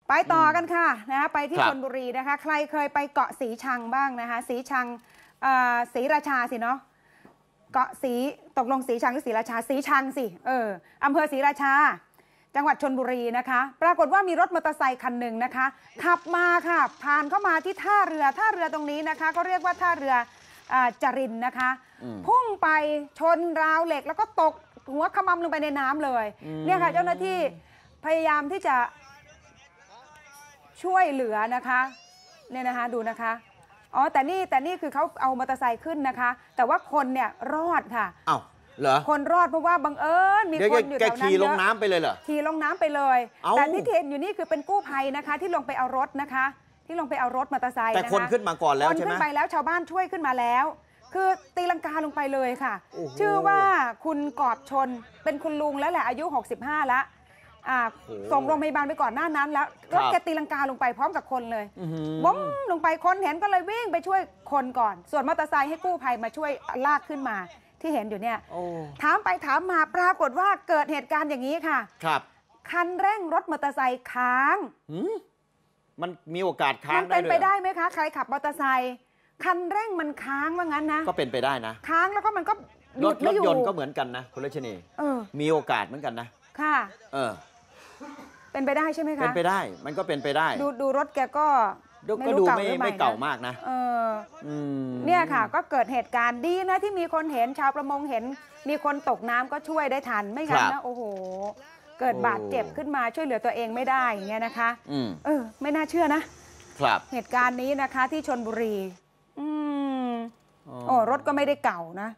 ไปต่อกันค่ะนะคะไปที่ชลบุรีนะคะใครเคยไปเกาะสีชังบ้างนะคะสีชังศรีราชาสิเนาะเกาะสีตกลงสีชังหรือศรีราชาสีชังสิอำเภอศรีราชาจังหวัดชลบุรีนะคะปรากฏว่ามีรถมอเตอร์ไซค์คันหนึ่งนะคะขับมาค่ะผ่านเข้ามาที่ท่าเรือตรงนี้นะคะก็เรียกว่าท่าเรือจรินนะคะพุ่งไปชนราวเหล็กแล้วก็ตกหัวขมำลงไปในน้ำเลยเนี่ยค่ะเจ้าหน้าที่พยายามที่จะช่วยเหลือนะคะเนี่ยนะคะดูนะคะอ๋อแต่นี่คือเขาเอามอเตอร์ไซค์ขึ้นนะคะแต่ว่าคนเนี่ยรอดค่ะอ้าวเหรอคนรอดเพราะว่าบังเอิญมีคนอยู่แถวนั้นเยอะขี่ลงน้ำไปเลยเหรอขี่ลงน้ำไปเลยแต่ที่เห็นอยู่นี่คือเป็นกู้ภัยนะคะที่ลงไปเอารถนะคะที่ลงไปเอารถมอเตอร์ไซค์แต่คนขึ้นมาก่อนแล้วใช่ไหมคนขึ้นไปแล้วชาวบ้านช่วยขึ้นมาแล้วคือตีลังกาลงไปเลยค่ะชื่อว่าคุณกอบชนเป็นคุณลุงแล้วแหละอายุ65แล้วส่งโรงพยาบาลไปก่อนหน้านั้นแล้วรถแกตีลังกาลงไปพร้อมกับคนเลยบ้มลงไปคนเห็นก็เลยวิ่งไปช่วยคนก่อนส่วนมอเตอร์ไซค์ให้กู้ภัยมาช่วยลากขึ้นมาที่เห็นอยู่เนี่ยถามไปถามมาปรากฏว่าเกิดเหตุการณ์อย่างนี้ค่ะครับคันเร่งรถมอเตอร์ไซค์ค้างมันมีโอกาสค้างมันเป็นไปได้ไหมคะใครขับมอเตอร์ไซค์คันเร่งมันค้างว่างั้นนะก็เป็นไปได้นะค้างแล้วก็มันก็รถยนต์ก็เหมือนกันนะคุณรัชนีมีโอกาสเหมือนกันนะค่ะเป็นไปได้ใช่ไหมคะเป็นไปได้มันก็เป็นไปได้ดูรถแกก็ดูไม่เก่ามากนะเนี่ยค่ะก็เกิดเหตุการณ์ดีนะที่มีคนเห็นชาวประมงเห็นมีคนตกน้ำก็ช่วยได้ทันไม่งั้นนะโอ้โหเกิดบาดเจ็บขึ้นมาช่วยเหลือตัวเองไม่ได้อย่างเงี้ยนะคะไม่น่าเชื่อนะครับเหตุการณ์นี้นะคะที่ชลบุรีรถก็ไม่ได้เก่านะ